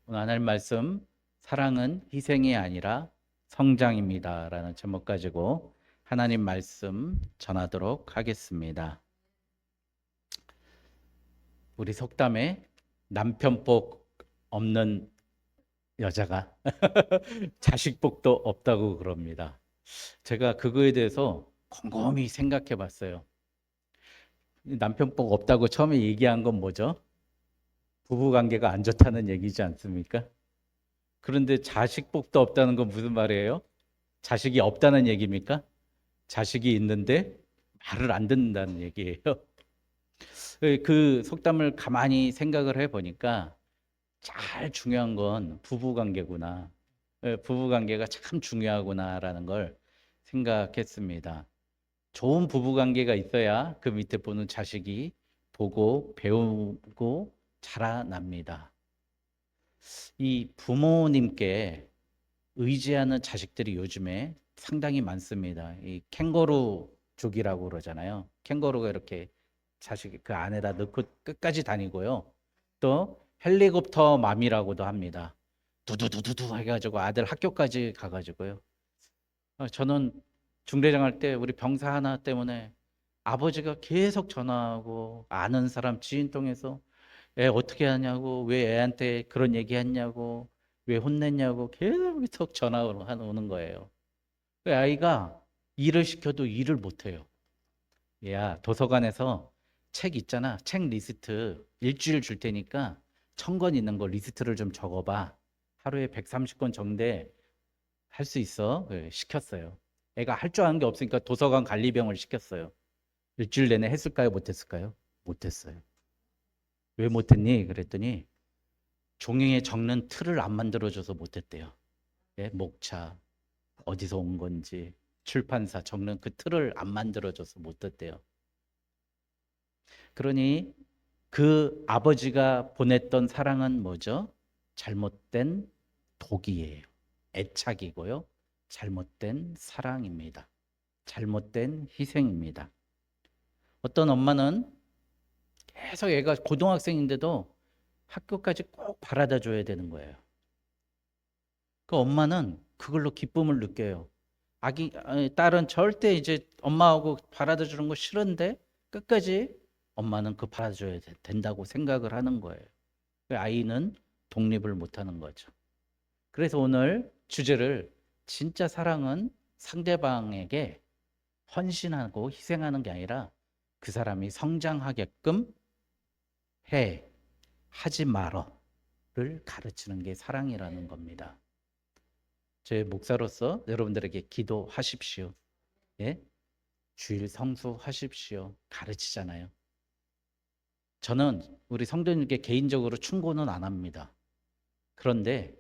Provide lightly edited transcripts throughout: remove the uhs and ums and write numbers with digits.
오늘 하나님 말씀 사랑은 희생이 아니라 성장입니다 라는 제목 가지고 하나님 말씀 전하도록 하겠습니다. 우리 속담에 남편복 없는 여자가 자식복도 없다고 그럽니다. 제가 그거에 대해서 곰곰이 생각해 봤어요. 남편복 없다고 처음에 얘기한 건 뭐죠? 부부 관계가 안 좋다는 얘기지 않습니까? 그런데 자식복도 없다는 건 무슨 말이에요? 자식이 없다는 얘기입니까? 자식이 있는데 말을 안 듣는다는 얘기예요. 그 속담을 가만히 생각을 해 보니까 잘 중요한 건 부부 관계구나. 부부 관계가 참 중요하구나라는 걸 생각했습니다. 좋은 부부 관계가 있어야 그 밑에 보는 자식이 보고 배우고 자라납니다. 이 부모님께 의지하는 자식들이 요즘에 상당히 많습니다. 이 캥거루족이라고 그러잖아요. 캥거루가 이렇게 자식 그 안에다 넣고 끝까지 다니고요. 또 헬리콥터 맘이라고도 합니다. 두두두두두 해가지고 아들 학교까지 가가지고요. 저는 중대장 할 때 우리 병사 하나 때문에 아버지가 계속 전화하고 아는 사람 지인 통해서 애 어떻게 하냐고 왜 애한테 그런 얘기 했냐고 왜 혼냈냐고 계속 전화로 오는 거예요. 그 아이가 일을 시켜도 일을 못 해요. 야, 도서관에서 책 있잖아. 책 리스트 일주일 줄 테니까 1,000권 있는 거 리스트를 좀 적어봐. 하루에 130권 정대 할 수 있어. 시켰어요. 애가 할 줄 아는 게 없으니까 도서관 관리병을 시켰어요. 일주일 내내 했을까요? 못했을까요? 못했어요. 왜 못했니? 그랬더니 종이에 적는 틀을 안 만들어줘서 못했대요. 예? 목차, 어디서 온 건지, 출판사 적는 그 틀을 안 만들어줘서 못했대요. 그러니 그 아버지가 보냈던 사랑은 뭐죠? 잘못된 독이에요. 애착이고요. 잘못된 사랑입니다. 잘못된 희생입니다. 어떤 엄마는 계속 애가 고등학생인데도 학교까지 꼭 바라다 줘야 되는 거예요. 그 엄마는 그걸로 기쁨을 느껴요. 딸은 절대 이제 엄마하고 바라다 주는 거 싫은데 끝까지 엄마는 그 바라다 줘야 된다고 생각을 하는 거예요. 그 아이는 독립을 못 하는 거죠. 그래서 오늘 주제를 진짜 사랑은 상대방에게 헌신하고 희생하는 게 아니라 그 사람이 성장하게끔 해, 하지 말어를 가르치는 게 사랑이라는 겁니다. 제 목사로서 여러분들에게 기도하십시오. 예? 주일 성수하십시오. 가르치잖아요. 저는 우리 성도님께 개인적으로 충고는 안 합니다. 그런데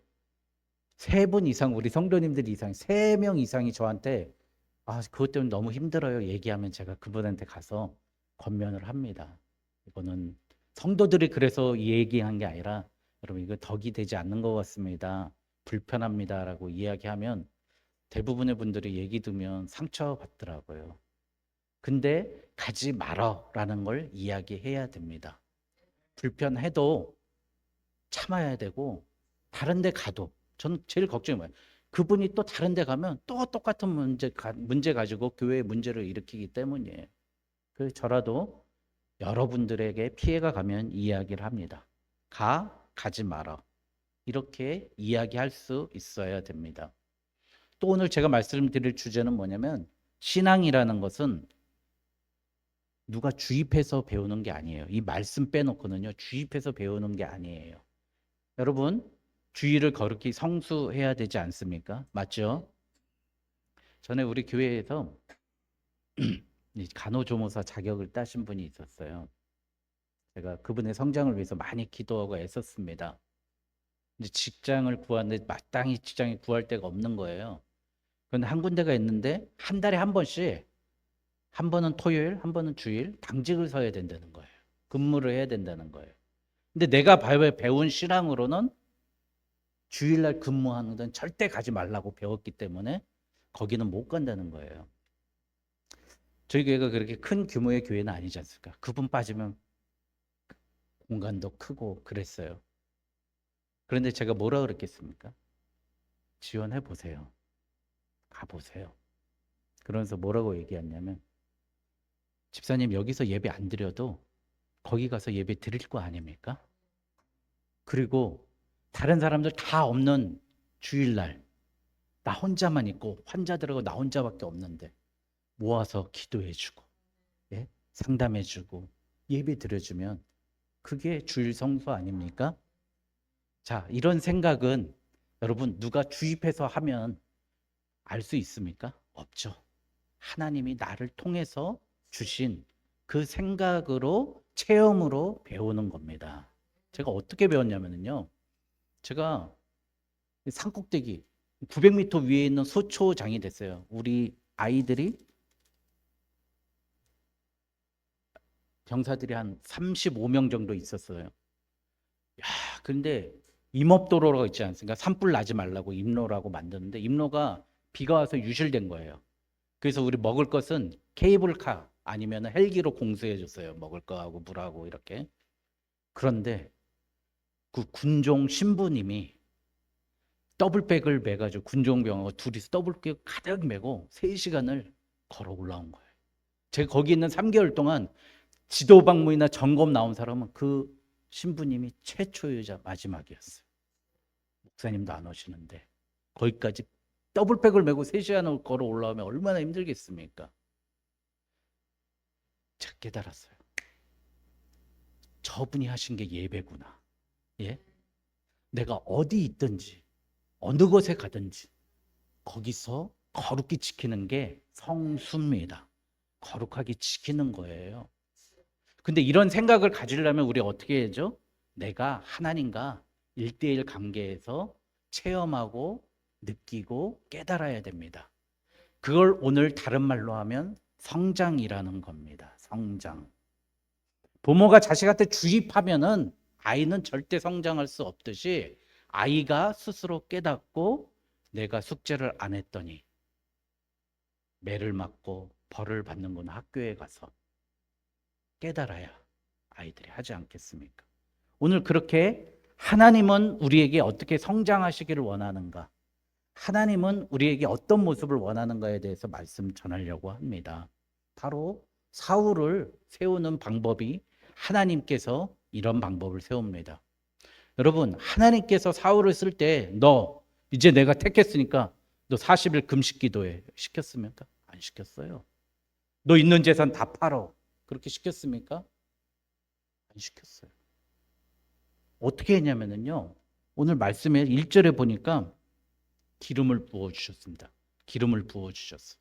3분 이상, 우리 성도님들 이상, 3명 이상이 저한테 그것 때문에 너무 힘들어요. 얘기하면 제가 그분한테 가서 권면을 합니다. 이거는 성도들이 그래서 얘기한 게 아니라 여러분 이거 덕이 되지 않는 것 같습니다. 불편합니다라고 이야기하면 대부분의 분들이 얘기 듣면 상처받더라고요. 근데 가지 말어라는 걸 이야기해야 됩니다. 불편해도 참아야 되고 다른 데 가도 저는 제일 걱정이 뭐예요. 그분이 또 다른 데 가면 또 똑같은 문제 가지고 교회에 문제를 일으키기 때문이에요. 그래서 저라도 여러분들에게 피해가 가면 이야기를 합니다. 가지 마라. 이렇게 이야기할 수 있어야 됩니다. 또 오늘 제가 말씀드릴 주제는 뭐냐면 신앙이라는 것은 누가 주입해서 배우는 게 아니에요. 이 말씀 빼놓고는요. 주입해서 배우는 게 아니에요. 여러분, 주일을 거룩히 성수해야 되지 않습니까? 맞죠? 전에 우리 교회에서 이 간호조무사 자격을 따신 분이 있었어요. 제가 그분의 성장을 위해서 많이 기도하고 애썼습니다. 이제 직장을 구하는데 마땅히 직장을 구할 데가 없는 거예요. 그런데 한 군데가 있는데 한 달에 한 번씩 한 번은 토요일, 한 번은 주일 당직을 서야 된다는 거예요. 근무를 해야 된다는 거예요. 근데 내가 배운 신앙으로는 주일날 근무하는 데는 절대 가지 말라고 배웠기 때문에 거기는 못 간다는 거예요. 저희 교회가 그렇게 큰 규모의 교회는 아니지 않습니까? 그분 빠지면 공간도 크고 그랬어요. 그런데 제가 뭐라 그랬겠습니까? 지원해 보세요. 가보세요. 그러면서 뭐라고 얘기했냐면, 집사님 여기서 예배 안 드려도 거기 가서 예배 드릴 거 아닙니까? 그리고 다른 사람들 다 없는 주일날 나 혼자만 있고 환자들하고 나 혼자밖에 없는데 모아서 기도해주고, 예? 상담해주고 예배 드려주면 그게 주일 성수 아닙니까? 자, 이런 생각은 여러분 누가 주입해서 하면 알 수 있습니까? 없죠. 하나님이 나를 통해서 주신 그 생각으로 체험으로 배우는 겁니다. 제가 어떻게 배웠냐면요. 제가 산꼭대기 900m 위에 있는 소초장이 됐어요. 우리 아이들이 병사들이 한 35명 정도 있었어요. 야, 근데 임업도로가 있지 않습니까? 산불 나지 말라고 임로라고 만드는데 임로가 비가 와서 유실된 거예요. 그래서 우리 먹을 것은 케이블카 아니면 헬기로 공수해 줬어요. 먹을 거하고 물하고 이렇게. 그런데 그 군종 신부님이 더블백을 매가지고 군종병하고 둘이서 더블백 가득 메고 3시간을 걸어 올라온 거예요. 제가 거기 있는 3개월 동안 지도 방문이나 점검 나온 사람은 그 신부님이 최초이자 마지막이었어요. 목사님도 안 오시는데 거기까지 더블백을 메고 3시간을 걸어 올라오면 얼마나 힘들겠습니까? 제가 깨달았어요. 저분이 하신 게 예배구나. 예? 내가 어디 있든지 어느 곳에 가든지 거기서 거룩히 지키는 게 성수입니다. 거룩하게 지키는 거예요. 근데 이런 생각을 가지려면 우리 어떻게 해야죠? 내가 하나님과 1대1 관계에서 체험하고 느끼고 깨달아야 됩니다. 그걸 오늘 다른 말로 하면 성장이라는 겁니다. 성장. 부모가 자식한테 주입하면은 아이는 절대 성장할 수 없듯이 아이가 스스로 깨닫고 내가 숙제를 안 했더니 매를 맞고 벌을 받는 건 학교에 가서 깨달아야 아이들이 하지 않겠습니까? 오늘 그렇게 하나님은 우리에게 어떻게 성장하시기를 원하는가? 하나님은 우리에게 어떤 모습을 원하는가에 대해서 말씀 전하려고 합니다. 바로 사울을 세우는 방법이 하나님께서 이런 방법을 세웁니다. 여러분, 하나님께서 사울을 쓸 때 너 이제 내가 택했으니까 너 40일 금식 기도해. 시켰습니까? 안 시켰어요. 너 있는 재산 다 팔어. 그렇게 시켰습니까? 안 시켰어요. 어떻게 했냐면요. 오늘 말씀에 1절에 보니까 기름을 부어 주셨습니다. 기름을 부어 주셨어요.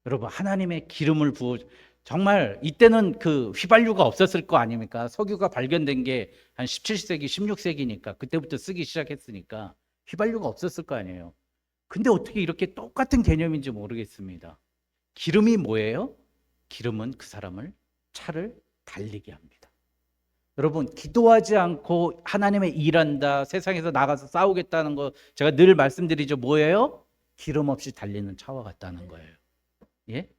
여러분, 하나님의 기름을 부어 정말 이때는 그 휘발유가 없었을 거 아닙니까? 석유가 발견된 게 한 17세기, 16세기니까 그때부터 쓰기 시작했으니까 휘발유가 없었을 거 아니에요. 근데 어떻게 이렇게 똑같은 개념인지 모르겠습니다. 기름이 뭐예요? 기름은 그 사람을 차를 달리게 합니다. 여러분, 기도하지 않고 하나님의 일한다, 세상에서 나가서 싸우겠다는 거 제가 늘 말씀드리죠. 뭐예요? 기름 없이 달리는 차와 같다는 거예요. 예?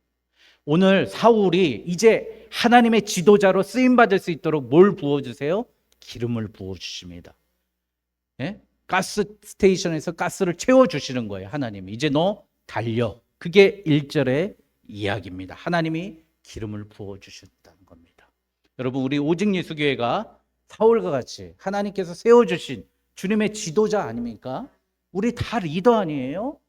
오늘 사울이 이제 하나님의 지도자로 쓰임 받을 수 있도록 뭘 부어 주세요? 기름을 부어 주십니다. 예? 가스 스테이션에서 가스를 채워 주시는 거예요. 하나님이 이제 너 달려. 그게 1절의 이야기입니다. 하나님이 기름을 부어 주셨다는 겁니다. 여러분, 우리 오직 예수교회가 사울과 같이 하나님께서 세워 주신 주님의 지도자 아닙니까? 우리 다 리더 아니에요?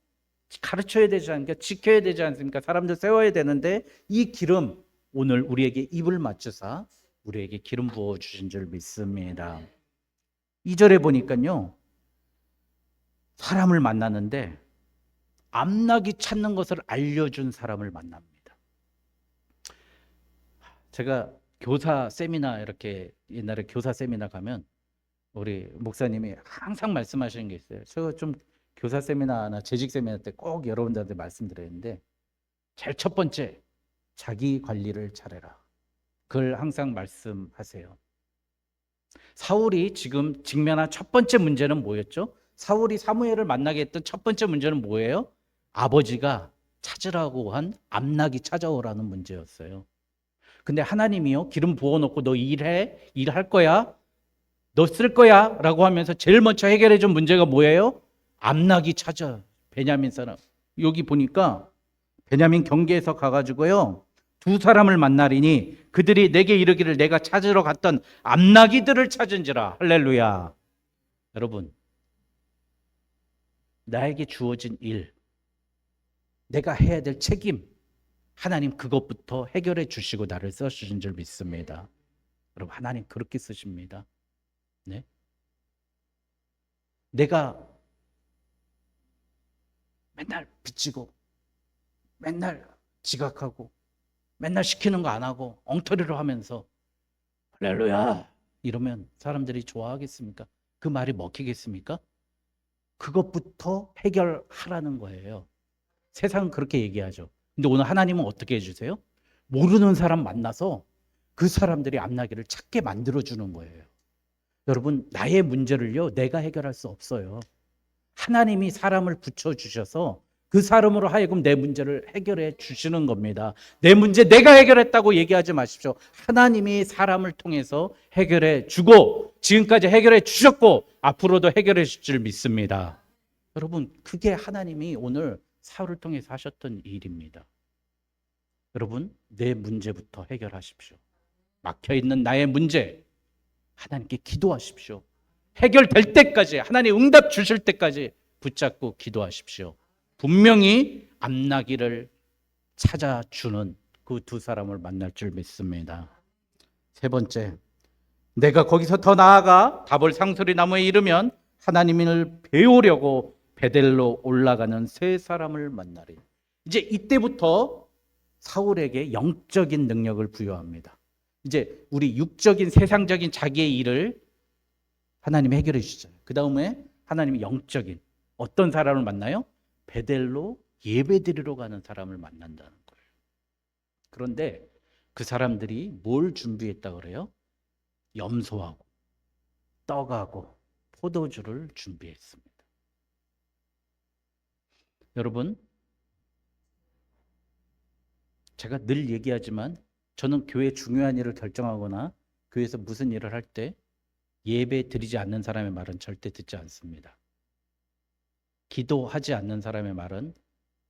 가르쳐야 되지 않습니까? 지켜야 되지 않습니까? 사람들 세워야 되는데 이 기름 오늘 우리에게 입을 맞추사 우리에게 기름 부어 주신 줄 믿습니다. 2절에 보니까요. 사람을 만나는데 암나기 찾는 것을 알려준 사람을 만납니다. 제가 교사 세미나 이렇게 옛날에 교사 세미나 가면 우리 목사님이 항상 말씀하시는 게 있어요. 제가 좀 교사 세미나나 재직 세미나 때 꼭 여러분들한테 말씀드렸는데 제일 첫 번째 자기 관리를 잘해라. 그걸 항상 말씀하세요. 사울이 지금 직면한 첫 번째 문제는 뭐였죠? 사울이 사무엘을 만나게 했던 첫 번째 문제는 뭐예요? 아버지가 찾으라고 한 암낙이 찾아오라는 문제였어요. 근데 하나님이요 기름 부어놓고 너 일해? 일할 거야? 너 쓸 거야 라고 하면서 제일 먼저 해결해 준 문제가 뭐예요? 암낙이 찾아. 베냐민 사람. 여기 보니까 베냐민 경계에서 가가지고요, 두 사람을 만나리니 그들이 내게 이르기를 내가 찾으러 갔던 암나기들을 찾은지라. 할렐루야. 여러분, 나에게 주어진 일, 내가 해야 될 책임, 하나님 그것부터 해결해 주시고 나를 써주신 줄 믿습니다. 여러분, 하나님 그렇게 쓰십니다. 네? 내가 맨날 빚지고 맨날 지각하고 맨날 시키는 거 안 하고 엉터리로 하면서 할렐루야 이러면 사람들이 좋아하겠습니까? 그 말이 먹히겠습니까? 그것부터 해결하라는 거예요. 세상은 그렇게 얘기하죠. 근데 오늘 하나님은 어떻게 해주세요? 모르는 사람 만나서 그 사람들이 앞나기를 찾게 만들어주는 거예요. 여러분, 나의 문제를요, 내가 해결할 수 없어요. 하나님이 사람을 붙여주셔서 그 사람으로 하여금 내 문제를 해결해 주시는 겁니다. 내 문제 내가 해결했다고 얘기하지 마십시오. 하나님이 사람을 통해서 해결해 주고 지금까지 해결해 주셨고 앞으로도 해결해 줄 줄 믿습니다. 여러분, 그게 하나님이 오늘 사울을 통해서 하셨던 일입니다. 여러분, 내 문제부터 해결하십시오. 막혀있는 나의 문제 하나님께 기도하십시오. 해결될 때까지, 하나님 응답 주실 때까지 붙잡고 기도하십시오. 분명히 암나기를 찾아주는 그 두 사람을 만날 줄 믿습니다. 세 번째, 내가 거기서 더 나아가 다볼 상소리 나무에 이르면 하나님을 배우려고 베델로 올라가는 세 사람을 만나리. 이제 이때부터 사울에게 영적인 능력을 부여합니다. 이제 우리 육적인 세상적인 자기의 일을 하나님이 해결해 주시죠. 그 다음에 하나님이 영적인 어떤 사람을 만나요? 베델로 예배 드리러 가는 사람을 만난다는 거예요. 그런데 그 사람들이 뭘 준비했다 그래요? 염소하고 떡하고 포도주를 준비했습니다. 여러분, 제가 늘 얘기하지만 저는 교회 중요한 일을 결정하거나 교회에서 무슨 일을 할 때 예배 드리지 않는 사람의 말은 절대 듣지 않습니다. 기도하지 않는 사람의 말은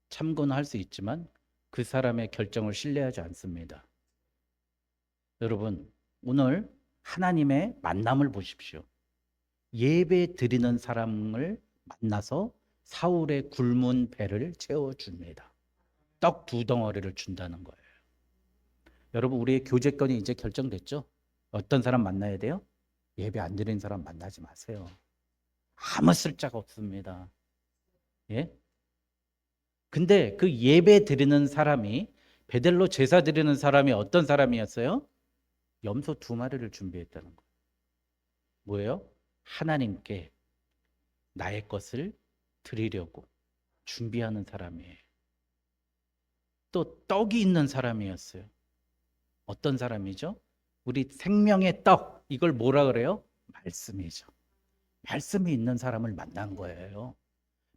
참고는 할 수 있지만 그 사람의 결정을 신뢰하지 않습니다. 여러분, 오늘 하나님의 만남을 보십시오. 예배 드리는 사람을 만나서 사울의 굶은 배를 채워줍니다. 떡 2덩어리를 준다는 거예요. 여러분, 우리의 교제권이 이제 결정됐죠? 어떤 사람 만나야 돼요? 예배 안 드리는 사람 만나지 마세요. 아무 쓸데가 없습니다. 예? 근데 그 예배 드리는 사람이, 베델로 제사 드리는 사람이 어떤 사람이었어요? 염소 2마리를 준비했다는 거예요. 뭐예요? 하나님께 나의 것을 드리려고 준비하는 사람이에요. 또 떡이 있는 사람이었어요. 어떤 사람이죠? 우리 생명의 떡, 이걸 뭐라 그래요? 말씀이죠. 말씀이 있는 사람을 만난 거예요.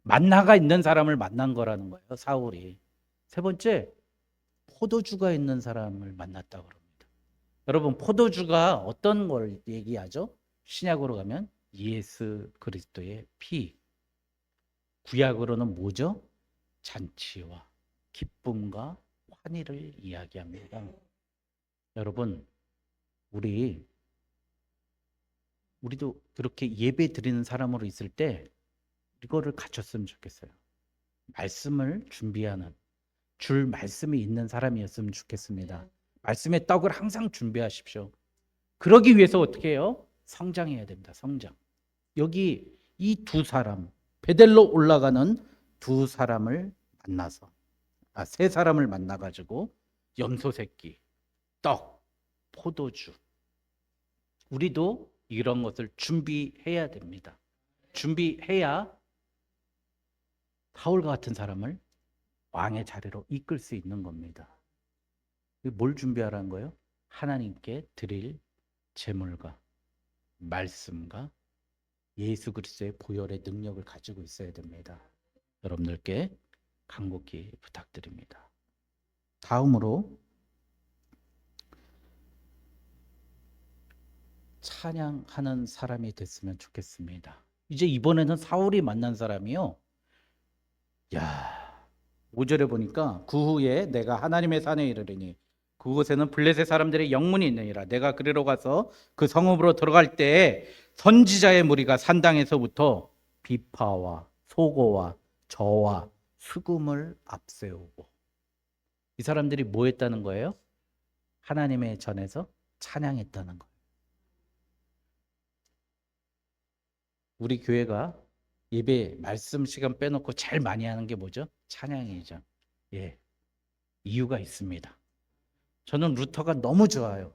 만나가 있는 사람을 만난 거라는 거예요, 사울이. 세 번째, 포도주가 있는 사람을 만났다고 합니다. 여러분, 포도주가 어떤 걸 얘기하죠? 신약으로 가면 예수 그리스도의 피. 구약으로는 뭐죠? 잔치와 기쁨과 환희를 이야기합니다. 여러분, 우리도 그렇게 예배 드리는 사람으로 있을 때 이거를 갖췄으면 좋겠어요. 말씀을 준비하는, 줄 말씀이 있는 사람이었으면 좋겠습니다. 말씀의 떡을 항상 준비하십시오. 그러기 위해서 어떻게 해요? 성장해야 됩니다. 성장. 여기 이 두 사람, 베델로 올라가는 두 사람을 만나서, 세 사람을 만나가지고 염소 새끼, 떡, 포도주. 우리도 이런 것을 준비해야 됩니다. 준비해야 사울과 같은 사람을 왕의 자리로 이끌 수 있는 겁니다. 뭘 준비하라는 거예요? 하나님께 드릴 제물과 말씀과 예수 그리스도의 보혈의 능력을 가지고 있어야 됩니다. 여러분들께 간곡히 부탁드립니다. 다음으로 찬양하는 사람이 됐으면 좋겠습니다. 이제 이번에는 사울이 만난 사람이요. 야, 5절에 보니까 그 후에 내가 하나님의 산에 이르리니 그곳에는 블레셋 사람들의 영문이 있느니라. 내가 그리로 가서 그 성읍으로 들어갈 때에 선지자의 무리가 산당에서부터 비파와 소고와 저와 수금을 앞세우고. 이 사람들이 뭐 했다는 거예요? 하나님의 전에서 찬양했다는 거예요. 우리 교회가 예배 말씀 시간 빼놓고 제일 많이 하는 게 뭐죠? 찬양이죠. 예, 이유가 있습니다. 저는 루터가 너무 좋아요.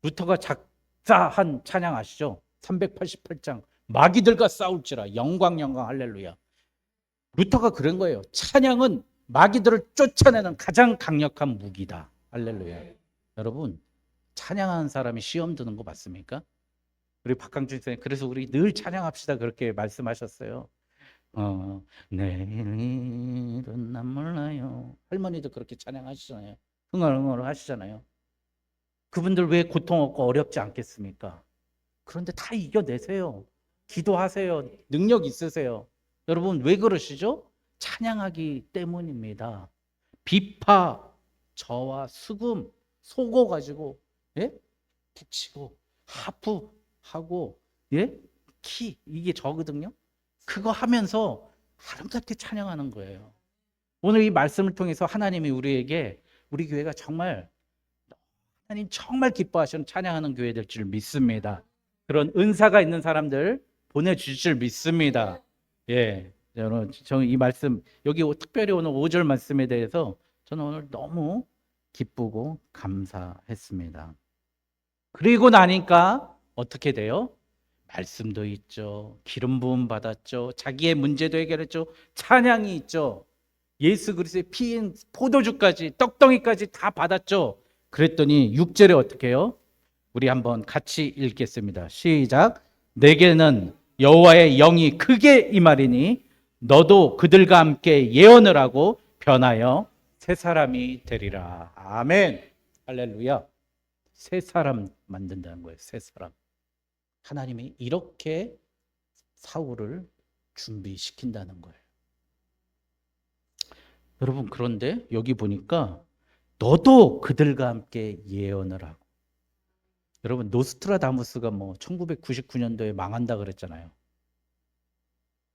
루터가 작사한 찬양 아시죠? 388장 마귀들과 싸울지라 영광 영광 할렐루야. 루터가 그런 거예요. 찬양은 마귀들을 쫓아내는 가장 강력한 무기다. 할렐루야. 여러분, 찬양하는 사람이 시험 드는 거 맞습니까? 우리 박강준 선생님, 그래서 우리 늘 찬양합시다 그렇게 말씀하셨어요. 내일은 난 몰라요. 할머니도 그렇게 찬양하시잖아요. 흥얼흥얼 하시잖아요. 그분들 왜 고통 없고 어렵지 않겠습니까? 그런데 다 이겨내세요. 기도하세요. 능력 있으세요. 여러분 왜 그러시죠? 찬양하기 때문입니다. 비파, 저와 수금, 소고 가지고 예? 붙이고 하프 하고 예? 키 이게 저거든요. 그거 하면서 아름답게 찬양하는 거예요. 오늘 이 말씀을 통해서 하나님이 우리에게 우리 교회가 정말 하나님 정말 기뻐하시는 찬양하는 교회 될 줄 믿습니다. 그런 은사가 있는 사람들 보내주실 줄 믿습니다. 예, 여러분, 저는 이 말씀 여기 특별히 오늘 5절 말씀에 대해서 저는 오늘 너무 기쁘고 감사했습니다. 그리고 나니까 어떻게 돼요? 말씀도 있죠. 기름 부음 받았죠. 자기의 문제도 해결했죠. 찬양이 있죠. 예수 그리스도의 피인 포도주까지 떡덩이까지 다 받았죠. 그랬더니 6절에 어떻게 해요? 우리 한번 같이 읽겠습니다. 시작. 내게는 여호와의 영이 크게 임하리니 너도 그들과 함께 예언을 하고 변하여 새 사람이 되리라. 아멘. 할렐루야. 새 사람 만든다는 거예요. 새 사람. 하나님이 이렇게 사울을 준비시킨다는 거예요. 여러분, 그런데 여기 보니까 너도 그들과 함께 예언을 하고. 여러분, 노스트라다무스가 뭐 1999년도에 망한다 그랬잖아요.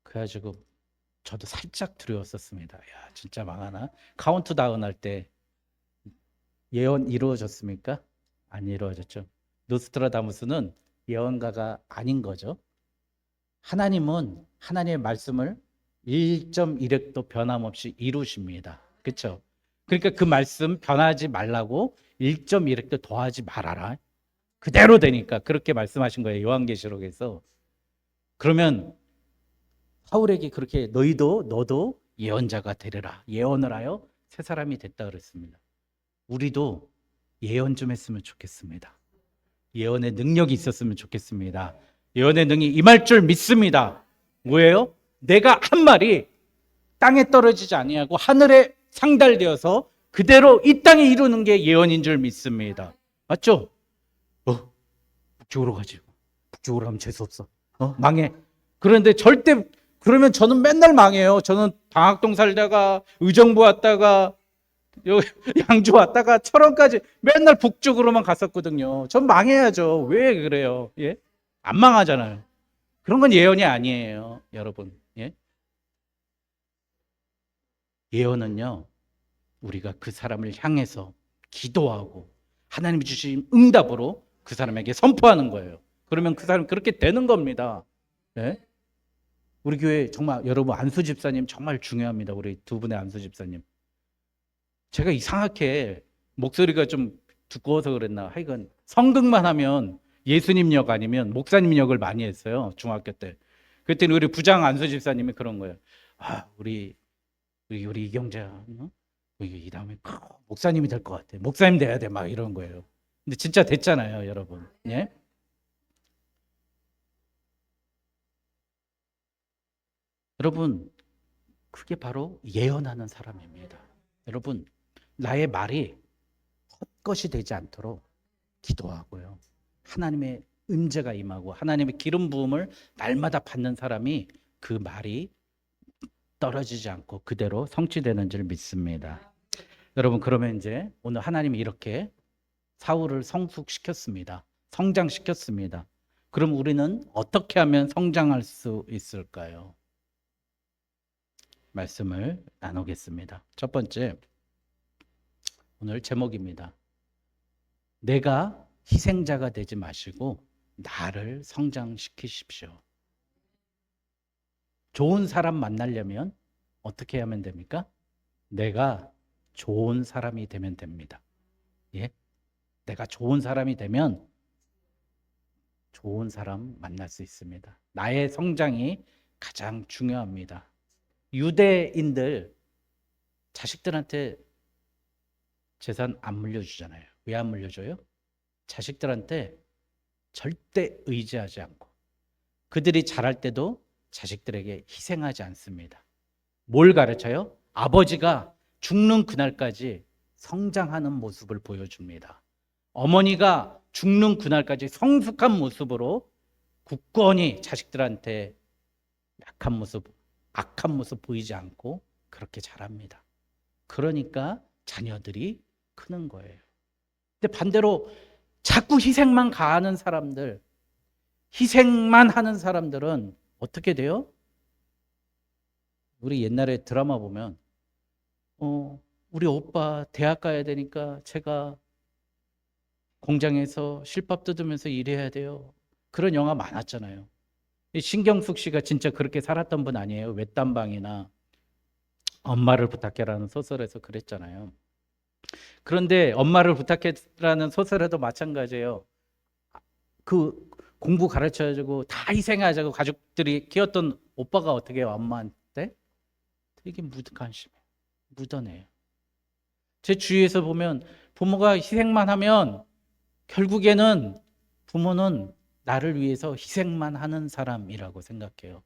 그래가지고 저도 살짝 두려웠었습니다. 야, 진짜 망하나? 카운트다운 할 때 예언 이루어졌습니까? 안 이루어졌죠. 노스트라다무스는 예언가가 아닌 거죠. 하나님은 하나님의 말씀을 1.1획도 변함없이 이루십니다. 그렇죠? 그러니까 그 말씀 변하지 말라고 1.1획도 더하지 말아라. 그대로 되니까 그렇게 말씀하신 거예요. 요한계시록에서. 그러면 사울에게 그렇게 너도 예언자가 되리라. 예언을 하여 새 사람이 됐다 그랬습니다. 우리도 예언 좀 했으면 좋겠습니다. 예언의 능력이 있었으면 좋겠습니다. 예언의 능력이 임할 줄 믿습니다. 뭐예요? 내가 한 말이 땅에 떨어지지 아니하고 하늘에 상달되어서 그대로 이 땅에 이루는 게 예언인 줄 믿습니다. 맞죠? 북쪽으로 가지. 북쪽으로 가면 재수없어. 망해. 그런데 절대 그러면 저는 맨날 망해요. 저는 방학동 살다가 의정부 왔다가 양주 왔다가 철원까지 맨날 북쪽으로만 갔었거든요. 전 망해야죠. 왜 그래요? 예? 안 망하잖아요. 그런 건 예언이 아니에요, 여러분. 예? 예언은요, 우리가 그 사람을 향해서 기도하고 하나님이 주신 응답으로 그 사람에게 선포하는 거예요. 그러면 그 사람 그렇게 되는 겁니다. 예? 우리 교회 정말 여러분 안수 집사님 정말 중요합니다. 우리 두 분의 안수 집사님. 제가 이상하게 목소리가 좀 두꺼워서 그랬나 하여간 성극만 하면 예수님 역 아니면 목사님 역을 많이 했어요. 중학교 때. 그랬더니 우리 부장 안수 집사님이 그런 거예요. 우리 이경자 이 다음에 목사님이 될 것 같아. 목사님 돼야 돼. 막 이런 거예요. 근데 진짜 됐잖아요, 여러분. 예? 여러분, 그게 바로 예언하는 사람입니다. 여러분, 나의 말이 헛것이 되지 않도록 기도하고요. 하나님의 은재가 임하고 하나님의 기름 부음을 날마다 받는 사람이 그 말이 떨어지지 않고 그대로 성취되는 줄 믿습니다. 여러분, 그러면 이제 오늘 하나님이 이렇게 사울을 성숙시켰습니다. 성장시켰습니다. 그럼 우리는 어떻게 하면 성장할 수 있을까요? 말씀을 나누겠습니다. 첫 번째, 오늘 제목입니다. 내가 희생자가 되지 마시고 나를 성장시키십시오. 좋은 사람 만나려면 어떻게 하면 됩니까? 내가 좋은 사람이 되면 됩니다. 예? 내가 좋은 사람이 되면 좋은 사람 만날 수 있습니다. 나의 성장이 가장 중요합니다. 유대인들 자식들한테 재산 안 물려주잖아요. 왜 안 물려줘요? 자식들한테 절대 의지하지 않고 그들이 자랄 때도 자식들에게 희생하지 않습니다. 뭘 가르쳐요? 아버지가 죽는 그날까지 성장하는 모습을 보여줍니다. 어머니가 죽는 그날까지 성숙한 모습으로 굳건히 자식들한테 약한 모습, 악한 모습 보이지 않고 그렇게 자랍니다. 그러니까 자녀들이 크는 거예요. 근데 반대로 자꾸 희생만 가하는 사람들, 희생만 하는 사람들은 어떻게 돼요? 우리 옛날에 드라마 보면 우리 오빠 대학 가야 되니까 제가 공장에서 실밥 뜯으면서 일해야 돼요. 그런 영화 많았잖아요. 신경숙 씨가 진짜 그렇게 살았던 분 아니에요? 외딴방이나 엄마를 부탁해라는 소설에서 그랬잖아요. 그런데 엄마를 부탁해라는 소설에도 마찬가지예요. 그 공부 가르쳐주고 다 희생하자고 가족들이 키웠던 오빠가 어떻게 해요? 엄마한테 되게 무관심해요. 묻어내요. 제 주위에서 보면 부모가 희생만 하면 결국에는 부모는 나를 위해서 희생만 하는 사람이라고 생각해요.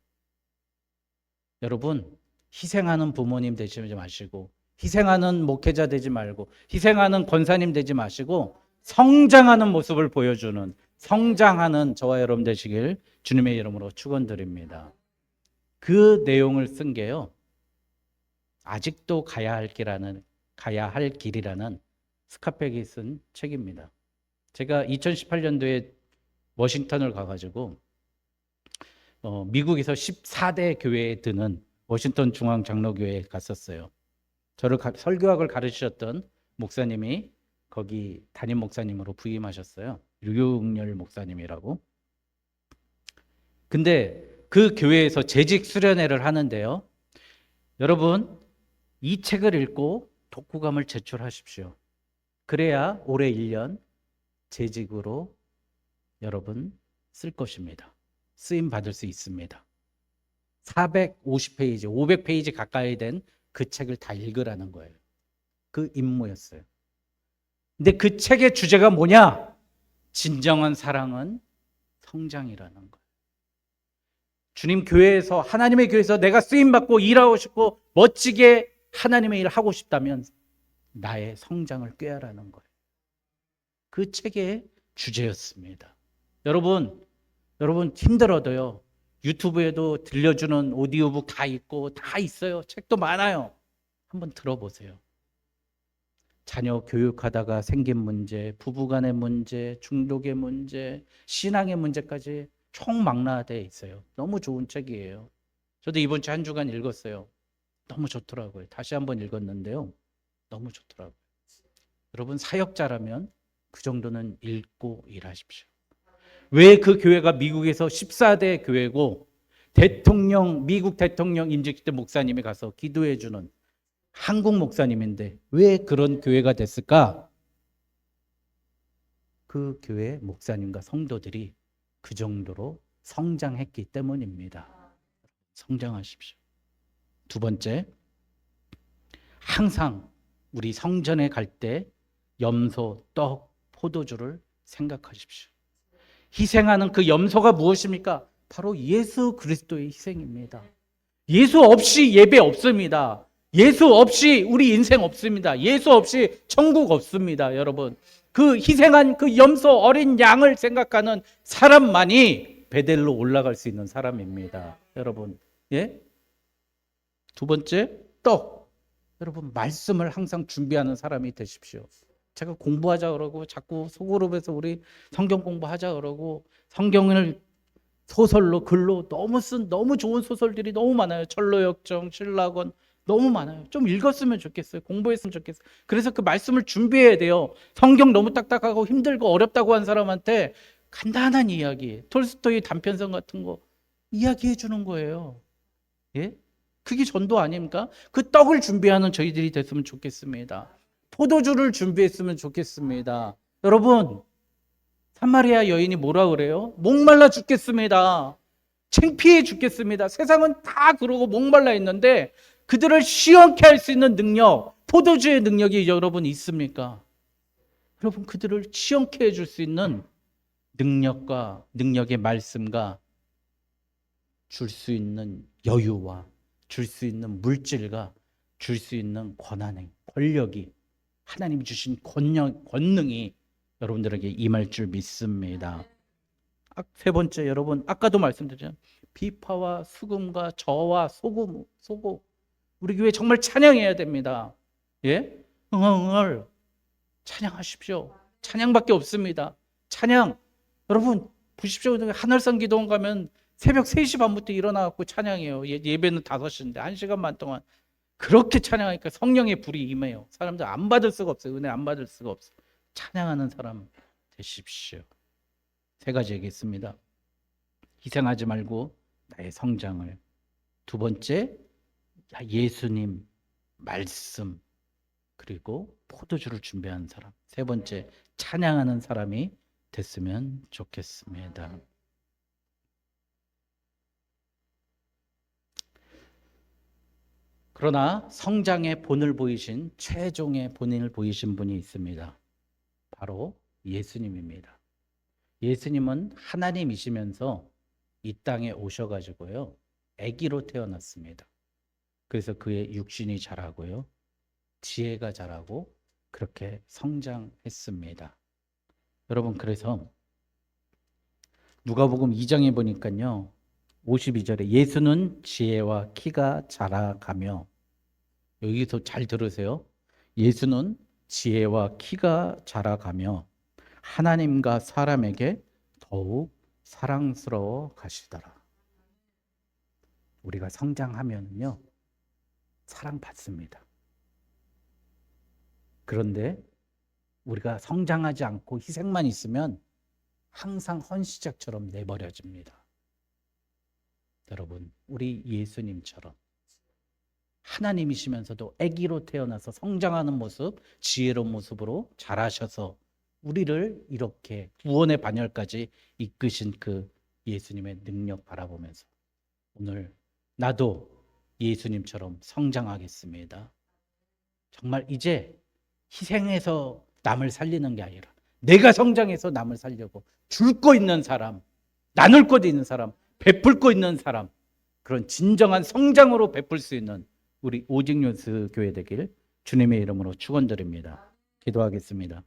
여러분, 희생하는 부모님 되지 마시고 희생하는 목회자 되지 말고 희생하는 권사님 되지 마시고 성장하는 모습을 보여주는 성장하는 저와 여러분 되시길 주님의 이름으로 축원드립니다. 그 내용을 쓴 게요. 아직도 가야 할 길이라는 스카펙이 쓴 책입니다. 제가 2018년도에 워싱턴을 가가지고 미국에서 14대 교회에 드는 워싱턴 중앙장로교회에 갔었어요. 저를 설교학을 가르치셨던 목사님이 거기 담임 목사님으로 부임하셨어요. 류용렬 목사님이라고. 근데 그 교회에서 재직 수련회를 하는데요. 여러분, 이 책을 읽고 독후감을 제출하십시오. 그래야 올해 1년 재직으로 여러분 쓸 것입니다. 쓰임 받을 수 있습니다. 450페이지, 500페이지 가까이 된 그 책을 다 읽으라는 거예요. 그 임무였어요. 근데 그 책의 주제가 뭐냐? 진정한 사랑은 성장이라는 거예요. 주님 교회에서, 하나님의 교회에서 내가 쓰임받고 일하고 싶고 멋지게 하나님의 일을 하고 싶다면 나의 성장을 꾀하라는 거예요. 그 책의 주제였습니다. 여러분 힘들어도요. 유튜브에도 들려주는 오디오북 다 있고 다 있어요. 책도 많아요. 한번 들어보세요. 자녀 교육하다가 생긴 문제, 부부간의 문제, 중독의 문제, 신앙의 문제까지 총망라되어 있어요. 너무 좋은 책이에요. 저도 이번 주 한 주간 읽었어요. 너무 좋더라고요. 다시 한번 읽었는데요. 너무 좋더라고요. 여러분 사역자라면 그 정도는 읽고 일하십시오. 왜 그 교회가 미국에서 14대 교회고 미국 대통령 임직 때 목사님이 가서 기도해 주는 한국 목사님인데 왜 그런 교회가 됐을까? 그 교회 목사님과 성도들이 그 정도로 성장했기 때문입니다. 성장하십시오. 두 번째, 항상 우리 성전에 갈 때 염소, 떡, 포도주를 생각하십시오. 희생하는 그 염소가 무엇입니까? 바로 예수 그리스도의 희생입니다. 예수 없이 예배 없습니다. 예수 없이 우리 인생 없습니다. 예수 없이 천국 없습니다. 여러분, 그 희생한 그 염소 어린 양을 생각하는 사람만이 베델로 올라갈 수 있는 사람입니다. 여러분, 예? 두 번째, 떡. 여러분, 말씀을 항상 준비하는 사람이 되십시오. 제가 공부하자 그러고 자꾸 소그룹에서 우리 성경 공부하자 그러고 성경을 소설로 글로 너무 좋은 소설들이 너무 많아요. 철로역정, 신라건 너무 많아요. 좀 읽었으면 좋겠어요. 공부했으면 좋겠어요. 그래서 그 말씀을 준비해야 돼요. 성경 너무 딱딱하고 힘들고 어렵다고 한 사람한테 간단한 이야기, 톨스토이 단편성 같은 거 이야기해 주는 거예요. 예? 그게 전도 아닙니까? 그 떡을 준비하는 저희들이 됐으면 좋겠습니다. 포도주를 준비했으면 좋겠습니다. 여러분, 사마리아 여인이 뭐라 그래요? 목말라 죽겠습니다. 창피해 죽겠습니다. 세상은 다 그러고 목말라 있는데 그들을 시원케 할 수 있는 능력, 포도주의 능력이 여러분 있습니까? 여러분, 그들을 시원케 해줄 수 있는 능력과 능력의 말씀과 줄 수 있는 여유와 줄 수 있는 물질과 줄 수 있는 권한의 권력이 하나님이 주신 권능이 여러분들에게 임할 줄 믿습니다. 세 번째, 여러분 아까도 말씀드렸잖아요. 비파와 수금과 저와 소금. 우리 교회 정말 찬양해야 됩니다. 예? 응얼 찬양하십시오. 찬양밖에 없습니다. 찬양. 여러분 보십시오. 하늘산 기도원 가면 새벽 3시 반부터 일어나갖고 찬양해요. 예배는 5시인데 1시간 반 동안 그렇게 찬양하니까 성령의 불이 임해요. 사람들 안 받을 수가 없어요. 은혜 안 받을 수가 없어요. 찬양하는 사람 되십시오. 3가지 얘기했습니다. 희생하지 말고 나의 성장을. 두 번째, 예수님 말씀, 그리고 포도주를 준비하는 사람. 세 번째, 찬양하는 사람이 됐으면 좋겠습니다. 그러나 성장의 본을 보이신, 최종의 본인을 보이신 분이 있습니다. 바로 예수님입니다. 예수님은 하나님이시면서 이 땅에 오셔가지고요, 아기로 태어났습니다. 그래서 그의 육신이 자라고요, 지혜가 자라고 그렇게 성장했습니다. 여러분, 그래서 누가복음 2장에 보니까요, 52절에 예수는 지혜와 키가 자라가며, 여기서 잘 들으세요. 예수는 지혜와 키가 자라가며 하나님과 사람에게 더욱 사랑스러워 가시더라. 우리가 성장하면요, 사랑받습니다. 그런데 우리가 성장하지 않고 희생만 있으면 항상 헌시작처럼 내버려집니다. 여러분, 우리 예수님처럼 하나님이시면서도 아기로 태어나서 성장하는 모습, 지혜로운 모습으로 자라셔서 우리를 이렇게 구원의 반열까지 이끄신 그 예수님의 능력 바라보면서 오늘 나도 예수님처럼 성장하겠습니다. 정말 이제 희생해서 남을 살리는 게 아니라 내가 성장해서 남을 살려고 줄 거 있는 사람, 나눌 거 있는 사람, 베풀 거 있는 사람, 그런 진정한 성장으로 베풀 수 있는 우리 오직뉴스 교회 되길 주님의 이름으로 축원드립니다. 기도하겠습니다.